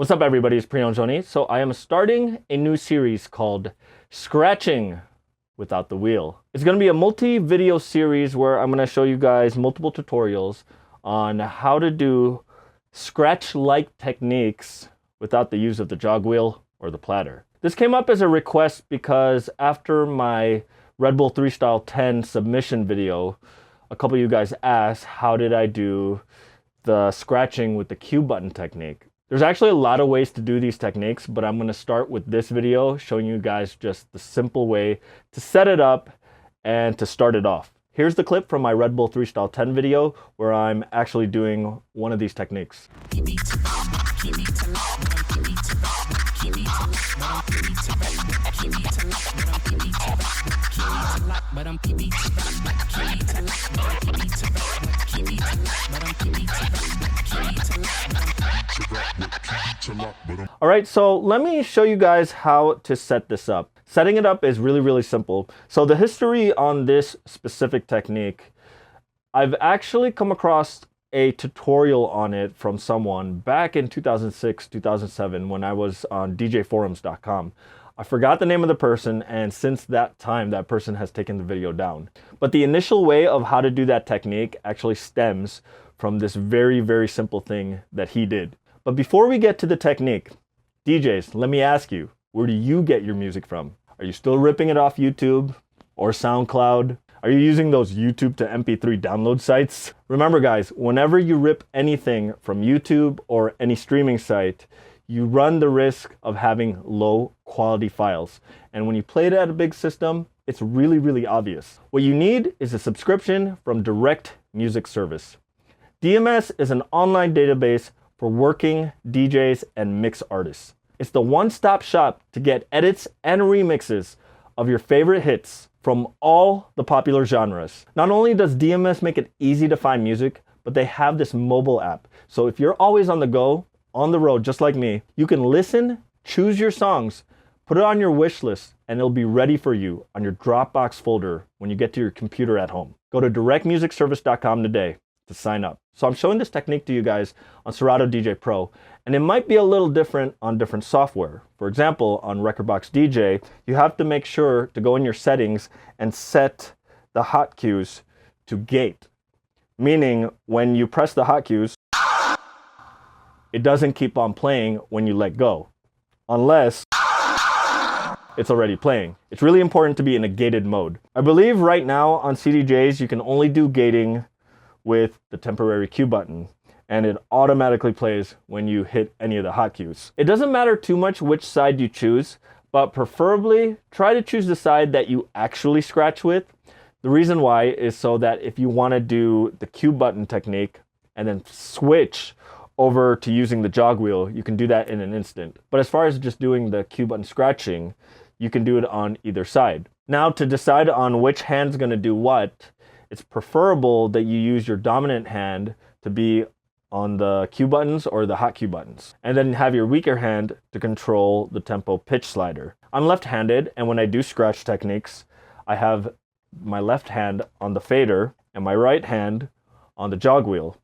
What's up, everybody? It's pt.1. So I am starting a new series called Scratching Without the Wheel. It's going to be a multi-video series where I'm going to show you guys multiple tutorials on how to do scratch-like techniques without the use of the jog wheel or the platter. This came up as a request because after my Red Bull 3 Style 10 submission video, a couple of you guys asked how did I do the scratching with the Q button technique. There's actually a lot of ways to do these techniques, but I'm going to start with this video showing you guys just the simple way to set it up and to start it off. Here's the clip from my Red Bull 3 Style 10 video where I'm actually doing one of these techniques. All right, so let me show you guys how to set this up. Setting it up is really simple. So the history on this specific technique, I've actually come across a tutorial on it from someone back in 2006, 2007 when I was on djforums.com. I forgot the name of the person, and since that time, that person has taken the video down. But the initial way of how to do that technique actually stems from this very simple thing that he did. But before we get to the technique, DJs, let me ask you, where do you get your music from? Are you still ripping it off YouTube or SoundCloud? Are you using those YouTube to MP3 download sites? Remember guys, whenever you rip anything from YouTube or any streaming site, you run the risk of having low quality files. And when you play it at a big system, it's really obvious. What you need is a subscription from Direct Music Service. DMS is an online database for working DJs and mix artists. It's the one-stop shop to get edits and remixes of your favorite hits from all the popular genres. Not only does DMS make it easy to find music, but they have this mobile app. So if you're always on the go, on the road, just like me, you can listen, choose your songs, put it on your wish list, and it'll be ready for you on your Dropbox folder when you get to your computer at home. Go to directmusicservice.com today to sign up. So I'm showing this technique to you guys on Serato DJ Pro, and it might be a little different on different software. For example, on Rekordbox DJ, you have to make sure to go in your settings and set the hot cues to gate, meaning when you press the hot cues, it doesn't keep on playing when you let go, unless it's already playing. It's really important to be in a gated mode. I believe right now on CDJs, you can only do gating with the temporary Q button, and it automatically plays when you hit any of the hot cues. It doesn't matter too much which side you choose, but preferably try to choose the side that you actually scratch with. The reason why is so that if you want to do the Q button technique and then switch over to using the jog wheel, you can do that in an instant. But as far as just doing the Q button scratching, you can do it on either side. Now, to decide on which hand's going to do what, it's preferable that you use your dominant hand to be on the Q buttons or the hot Q buttons, and then have your weaker hand to control the tempo pitch slider. I'm left-handed, and when I do scratch techniques, I have my left hand on the fader and my right hand on the jog wheel.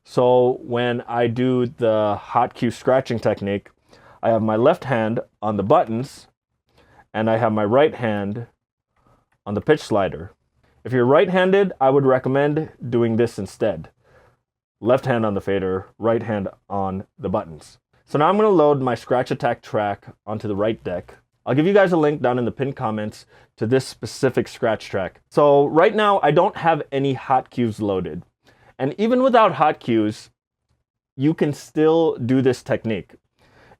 So when I do the hot cue scratching technique, I have my left hand on the buttons and I have my right hand on the pitch slider. If you're right-handed, I would recommend doing this instead. Left hand on the fader, right hand on the buttons. So now I'm going to load my scratch attack track onto the right deck. I'll give you guys a link down in the pinned comments to this specific scratch track. So right now I don't have any hot cues loaded. And even without hot cues, you can still do this technique.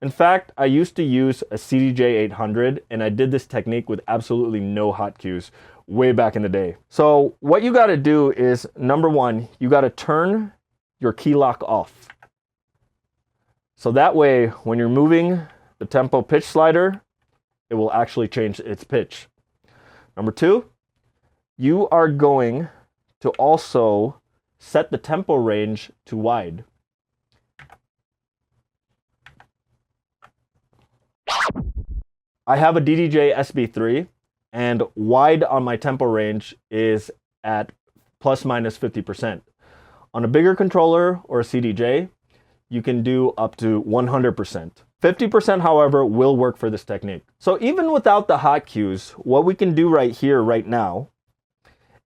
In fact, I used to use a CDJ 800 and I did this technique with absolutely no hot cues way back in the day. So what you got to do is, number one, you got to turn your key lock off. So that way, when you're moving the tempo pitch slider, it will actually change its pitch. Number two, you are going to also set the tempo range to wide. I have a DDJ SB3, and wide on my tempo range is at plus minus 50%. On a bigger controller or a CDJ, you can do up to 100%. 50%, however, will work for this technique. So even without the hot cues, what we can do right here, right now,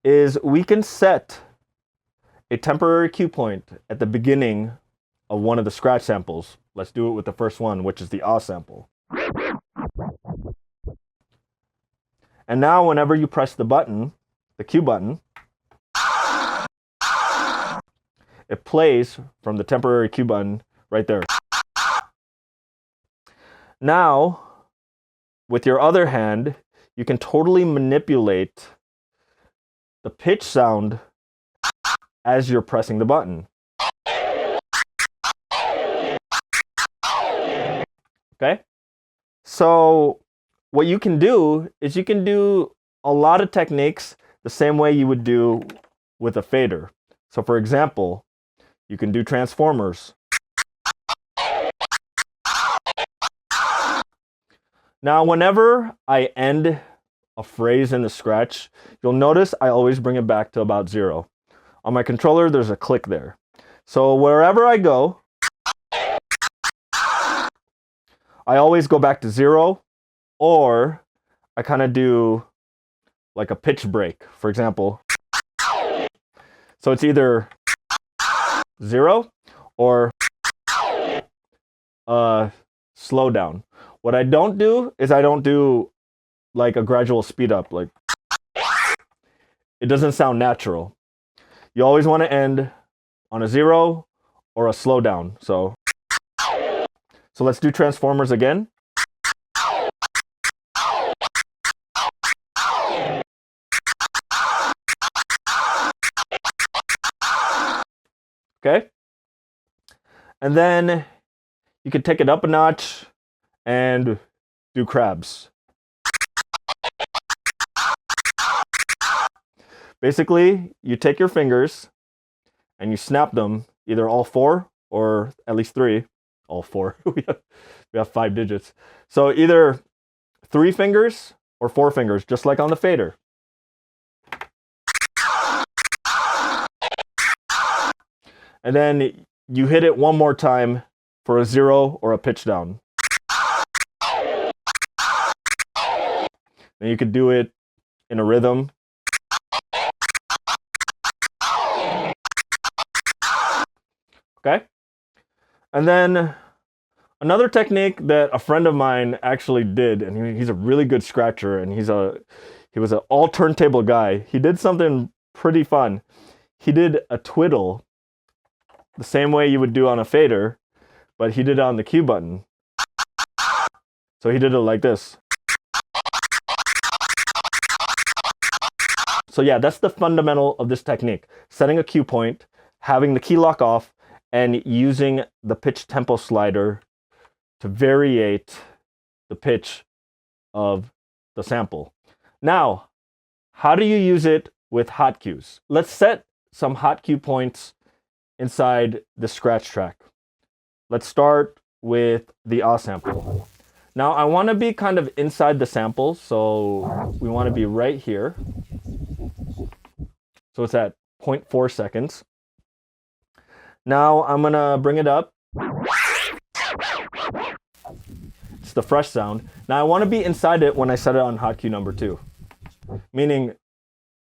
is we can set a temporary cue point at the beginning of one of the scratch samples. Let's do it with the first one, which is the ah sample. And now whenever you press the button, the cue button, it plays from the temporary cue button right there. Now, with your other hand, you can totally manipulate the pitch sound as you're pressing the button. Okay? So what you can do is you can do a lot of techniques the same way you would do with a fader. So for example, you can do transformers. Now, whenever I end a phrase in the scratch, you'll notice I always bring it back to about 0. On my controller, there's a click there. So wherever I go, I always go back to 0, or I kind of do like a pitch break, for example. So it's either 0 or slow down. What I don't do is I don't do like a gradual speed up. Like, it doesn't sound natural. You always want to end on a 0 or a slow down. So let's do transformers again. Okay. And then you can take it up a notch and do crabs. Basically, you take your fingers and you snap them, either all 4 or at least 3. All 4. we have 5 digits. So either 3 fingers or 4 fingers, just like on the fader. And then you hit it one more time for a 0 or a pitch down. And you could do it in a rhythm. Okay? And then another technique that a friend of mine actually did, and he's a really good scratcher, and he was an all turntable guy. He did something pretty fun. He did a twiddle the same way you would do on a fader, but he did it on the cue button. So he did it like this. So yeah, that's the fundamental of this technique. Setting a cue point, having the key lock off, and using the pitch tempo slider to variate the pitch of the sample. Now, how do you use it with hot cues? Let's set some hot cue points inside the scratch track. Let's start with the ah sample. Now I want to be kind of inside the sample, so we want to be right here. So it's at 0.4 seconds. Now I'm gonna bring it up. It's the fresh sound. Now I want to be inside it when I set it on hot cue number 2, meaning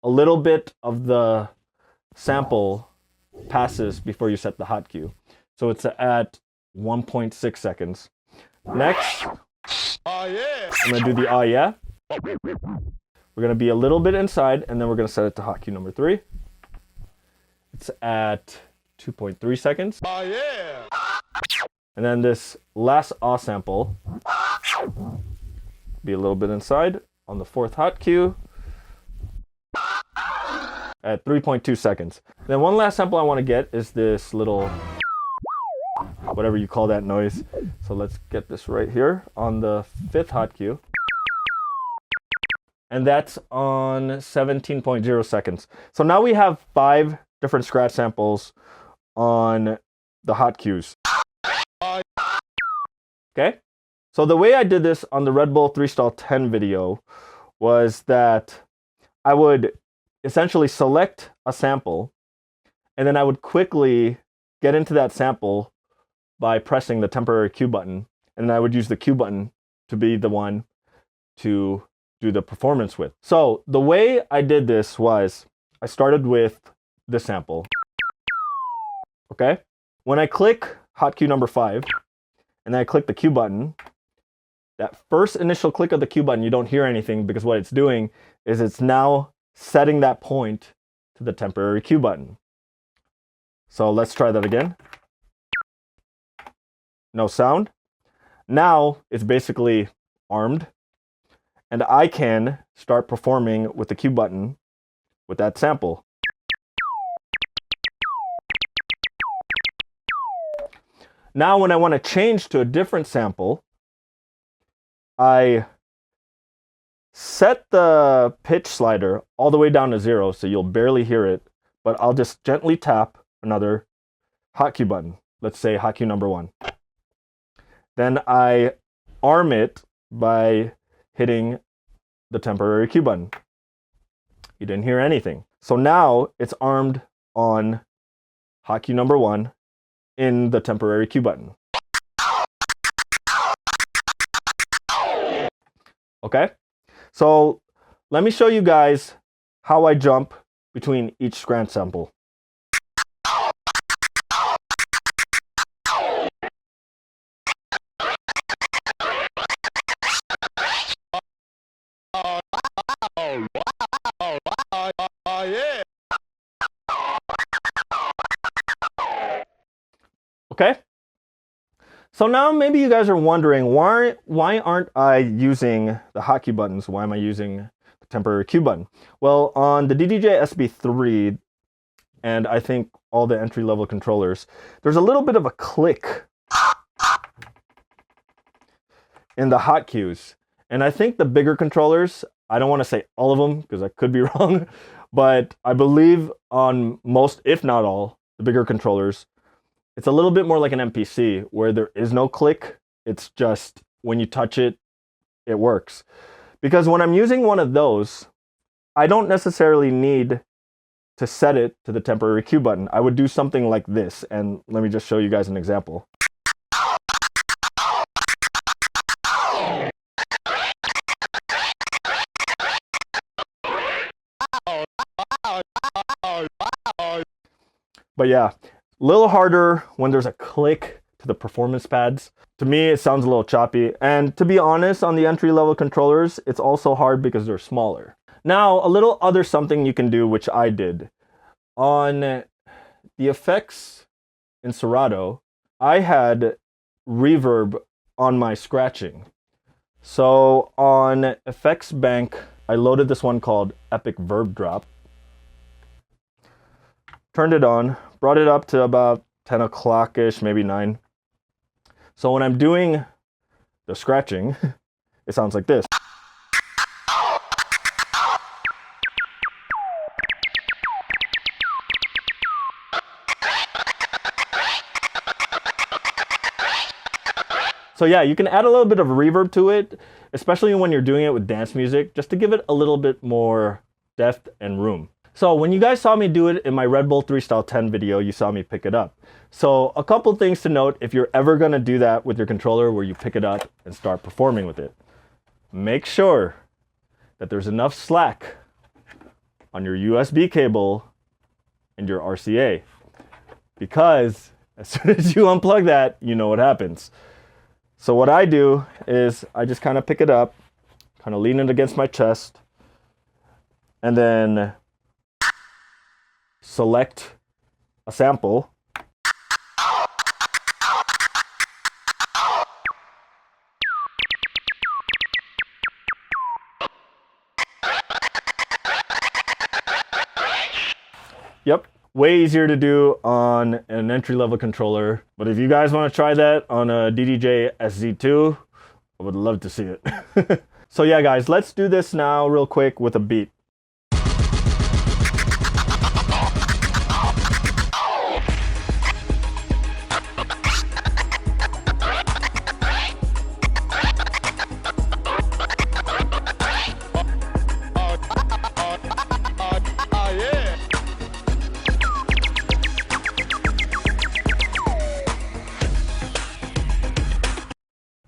a little bit of the sample passes before you set the hot cue. So it's at 1.6 seconds. Next, I'm gonna do the ah yeah. We're gonna be a little bit inside, and then we're gonna set it to hot cue number 3. It's at 2.3 seconds. Oh yeah! And then this last ah sample, be a little bit inside on the 4th hot cue at 3.2 seconds. Then one last sample I want to get is this little, whatever you call that noise. So let's get this right here on the 5th hot cue. And that's on 17.0 seconds. So now we have 5 different scratch samples on the hot cues. Okay? So the way I did this on the Red Bull 3-stall 10 video was that I would essentially select a sample, and then I would quickly get into that sample by pressing the temporary Q button, and I would use the Q button to be the one to do the performance with. So the way I did this was I started with the sample. Okay? When I click hot cue number 5, and then I click the Q button, that first initial click of the Q button, you don't hear anything because what it's doing is it's now setting that point to the temporary Q button. So let's try that again. No sound. Now it's basically armed, and I can start performing with the Q button with that sample. Now when I want to change to a different sample, I set the pitch slider all the way down to 0, so you'll barely hear it, but I'll just gently tap another hot cue button. Let's say hot cue number 1. Then I arm it by hitting the temporary Q button. You didn't hear anything. So now it's armed on hot cue number 1 in the temporary Q button. Okay, so let me show you guys how I jump between each scratch sample. Okay, so now maybe you guys are wondering, why aren't I using the hot cue buttons? Why am I using the temporary Q button? Well, on the DDJ SB3, and I think all the entry-level controllers, there's a little bit of a click in the hot cues. And I think the bigger controllers, I don't want to say all of them because I could be wrong, but I believe on most, if not all, the bigger controllers, it's a little bit more like an MPC where there is no click. It's just when you touch it, it works. Because when I'm using one of those, I don't necessarily need to set it to the temporary Q button. I would do something like this, and let me just show you guys an example. But yeah, a little harder when there's a click to the performance pads. To me, it sounds a little choppy. And to be honest, on the entry-level controllers, it's also hard because they're smaller. Now, a little other something you can do, which I did. On the effects in Serato, I had reverb on my scratching. So on Effects Bank, I loaded this one called Epic Verb Drop. Turned it on, brought it up to about 10 o'clock-ish, maybe 9. So when I'm doing the scratching, it sounds like this. So yeah, you can add a little bit of reverb to it, especially when you're doing it with dance music, just to give it a little bit more depth and room. So when you guys saw me do it in my Red Bull 3 Style 10 video, you saw me pick it up. So a couple things to note if you're ever gonna do that with your controller where you pick it up and start performing with it. Make sure that there's enough slack on your USB cable and your RCA. Because as soon as you unplug that, you know what happens. So what I do is I just kind of pick it up, kind of lean it against my chest, and then select a sample. Yep, way easier to do on an entry-level controller. But if you guys want to try that on a DDJ SZ2, I would love to see it. So yeah, guys, let's do this now real quick with a beat.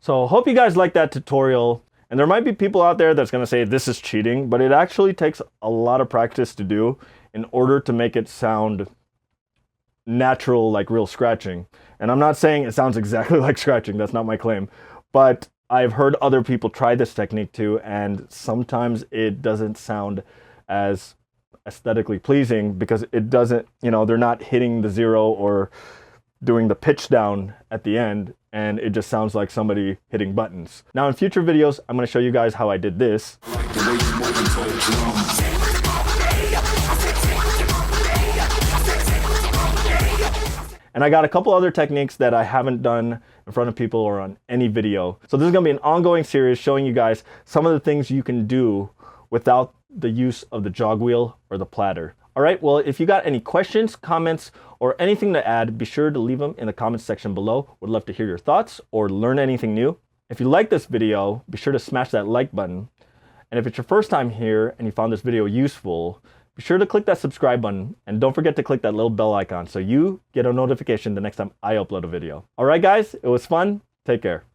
So hope you guys like that tutorial. And there might be people out there that's gonna say this is cheating, but it actually takes a lot of practice to do in order to make it sound natural, like real scratching. And I'm not saying it sounds exactly like scratching, that's not my claim, but I've heard other people try this technique too, and sometimes it doesn't sound as aesthetically pleasing because it doesn't, you know, they're not hitting the zero or doing the pitch down at the end, and it just sounds like somebody hitting buttons. Now in future videos, I'm going to show you guys how I did this. And I got a couple other techniques that I haven't done in front of people or on any video. So this is gonna be an ongoing series showing you guys some of the things you can do without the use of the jog wheel or the platter. All right, well, if you got any questions, comments, or anything to add, be sure to leave them in the comments section below. Would love to hear your thoughts or learn anything new. If you like this video, be sure to smash that like button. And if it's your first time here and you found this video useful, be sure to click that subscribe button, and don't forget to click that little bell icon so you get a notification the next time I upload a video. All right, guys, it was fun. Take care.